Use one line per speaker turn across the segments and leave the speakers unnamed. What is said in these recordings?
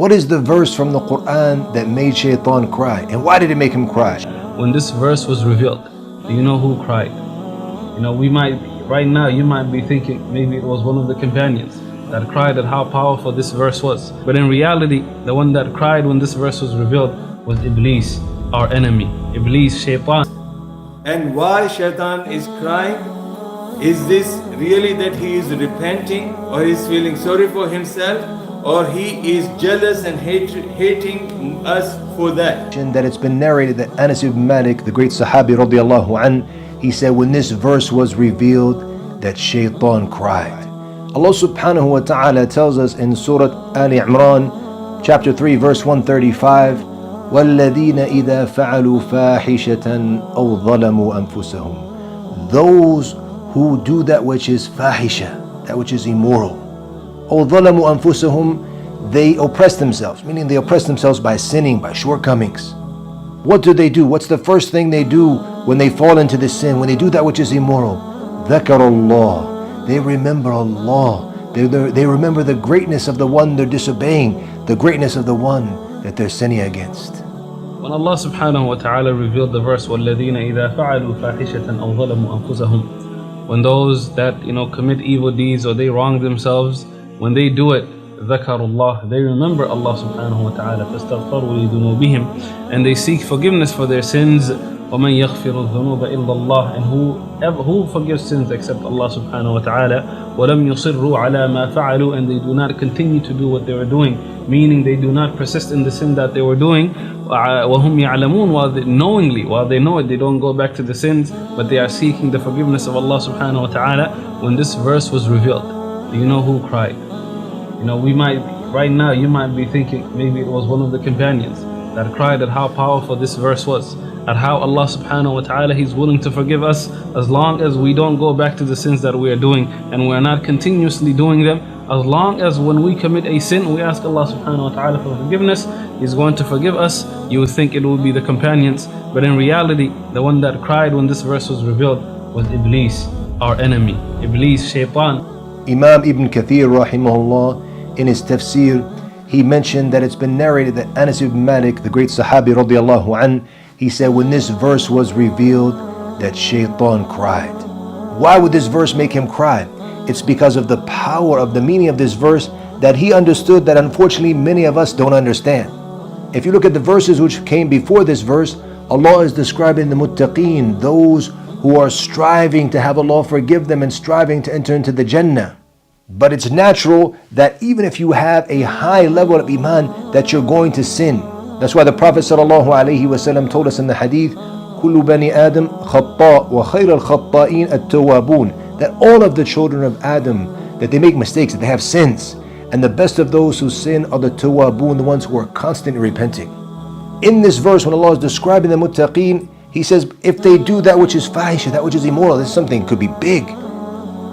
What is the verse from the Qur'an that made Shaytan cry? And why did it make him cry?
When this verse was revealed, do you know who cried? Right now you might be thinking maybe it was one of the companions that cried at how powerful this verse was. But in reality, the one that cried when this verse was revealed was Iblis, our enemy. Iblis, Shaytan.
And why Shaytan is crying? Is this really that he is repenting, or he is feeling sorry for himself, or he is jealous and hating us for that?
That it's been narrated that Anas ibn Malik, the great Sahabi radiallahu an, he said when this verse was revealed that Shaytan cried. Allah subhanahu wa ta'ala tells us in Surah Ali Imran, chapter 3, verse 135, وَالَّذِينَ إِذَا فَعَلُوا فَاحِشَةً أَوْ ظَلَمُوا أَنفُسَهُم. Those who do that which is fahisha, that which is immoral. أَوْ ظَلَمُوا أَنفُسَهُم. They oppress themselves, meaning they oppress themselves by sinning, by shortcomings. What do? What's the first thing they do when they fall into this sin, when they do that which is immoral? ذَكَرَ اللَّهِ. They remember Allah. They remember the greatness of the one they're disobeying, the greatness of the one that they're sinning against.
When Allah subhanahu wa ta'ala revealed the verse, وَالَّذِينَ إِذَا فَعَلُوا فَاحِشَةً أَوْ ظَلَمُوا أَنفُسَهُم. When those that commit evil deeds or they wrong themselves, when they do it, ذَكَرُ اللَّهِ. They remember Allah subhanahu wa ta'ala, فَاسْتَغْفَرُوا لِذُنُوبِهِمْ. And they seek forgiveness for their sins. وَمَنْ يَغْفِرُ الذُّنُوبَ إِلَّا اللَّهِ. And who forgives sins except Allah subhanahu wa ta'ala. وَلَمْ يُصِرُّوا عَلَى مَا فَعَلُوا. And they do not continue to do what they were doing, meaning they do not persist in the sin that they were doing. وَهُمْ يَعْلَمُونَ. While they know it, they don't go back to the sins, but they are seeking the forgiveness of Allah subhanahu wa ta'ala. When this verse was revealed, do you know who cried? Right now you might be thinking maybe it was one of the companions that cried at how powerful this verse was, at how Allah subhanahu wa ta'ala, He's willing to forgive us as long as we don't go back to the sins that we are doing, and we are not continuously doing them. As long as when we commit a sin, we ask Allah subhanahu wa ta'ala for forgiveness, He's going to forgive us. You would think it would be the companions, but in reality, the one that cried when this verse was revealed was Iblis, our enemy. Iblis, Shaytan.
Imam Ibn Kathir rahimahullah, in his Tafsir, he mentioned that it's been narrated that Anas ibn Malik, the great Sahabi radiallahu an, he said when this verse was revealed that Shaytan cried. Why would this verse make him cry? It's because of the power of the meaning of this verse that he understood that unfortunately many of us don't understand. If you look at the verses which came before this verse, Allah is describing the muttaqeen, those who are striving to have Allah forgive them and striving to enter into the Jannah. But it's natural that even if you have a high level of iman, that you're going to sin. That's why the Prophet ﷺ told us in the hadith, كُلُّ بَنِي آدَمْ خَطَّاء وَخَيْرَ الْخَطَّائِينَ التَّوَّابُونَ. That all of the children of Adam, that they make mistakes, that they have sins. And the best of those who sin are the tawwabun, the ones who are constantly repenting. In this verse, when Allah is describing the muttaqeen, He says, if they do that which is fahisha, that which is immoral, this something could be big.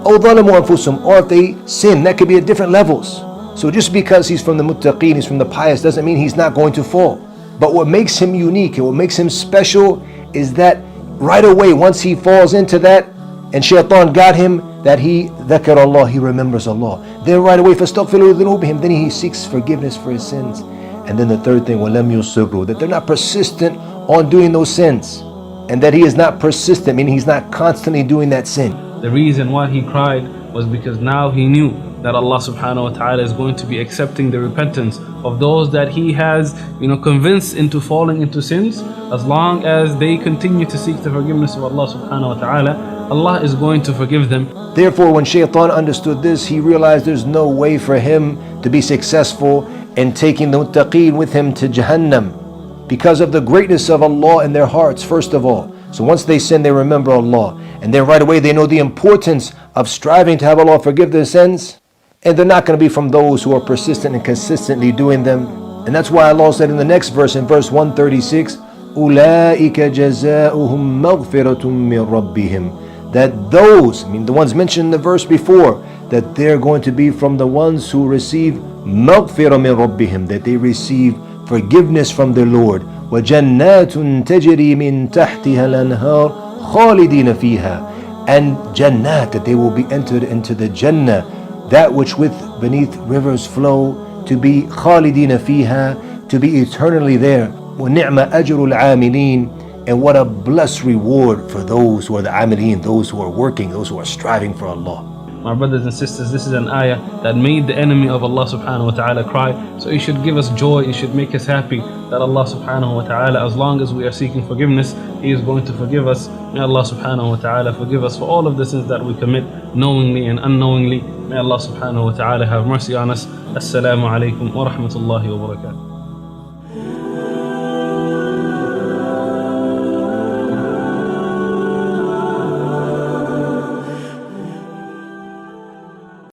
Or if they sin, that could be at different levels. So just because he's from the muttaqeen, he's from the pious, doesn't mean he's not going to fall. But what makes him unique and what makes him special is that right away, once he falls into that, and Shaytan got him, that he ذَكَرَ Allah, he remembers Allah. Then right away, فَاسْتَغْفِرُوا لِذُنُوبِهِمْ, then he seeks forgiveness for his sins. And then the third thing, وَلَمْ يُصِرُّوا, that they're not persistent on doing those sins. And that he is not persistent, meaning he's not constantly doing that sin.
The reason why he cried was because now he knew that Allah subhanahu wa ta'ala is going to be accepting the repentance of those that He has convinced into falling into sins. As long as they continue to seek the forgiveness of Allah subhanahu wa ta'ala, Allah is going to forgive them.
Therefore, when Shaytan understood this, he realized there's no way for him to be successful in taking the muttaqeen with him to Jahannam, because of the greatness of Allah in their hearts, first of all. So once they sin, they remember Allah, and then right away they know the importance of striving to have Allah forgive their sins, and they're not going to be from those who are persistent and consistently doing them. And that's why Allah said in the next verse, in verse 136, أُولَٰئِكَ جَزَاؤُهُمْ مَغْفِرَةٌ مِّن رَبِّهِمْ. That those, the ones mentioned in the verse before, that they're going to be from the ones who receive مَغْفِرَةٌ مِّن رَبِّهِمْ, that they receive forgiveness from their Lord. وَجَنَّاتٌ تَجْرِي مِن تَحْتِهَا الْأَنْهَارُ خَالِدِينَ فِيهَا. And Jannat, that they will be entered into the Jannah, that which with beneath rivers flow, to be خالدين فيها, to be eternally there. وَنِعْمَ أَجْرُ الْعَامِلِينَ, and what a blessed reward for those who are the amilin, those who are working, those who are striving for Allah.
My brothers and sisters, this is an ayah that made the enemy of Allah subhanahu wa ta'ala cry. So it should give us joy, it should make us happy that Allah subhanahu wa ta'ala, as long as we are seeking forgiveness, He is going to forgive us. May Allah subhanahu wa ta'ala forgive us for all of the sins that we commit knowingly and unknowingly. May Allah subhanahu wa ta'ala have mercy on us. Assalamu alaikum wa rahmatullahi wa barakatuh.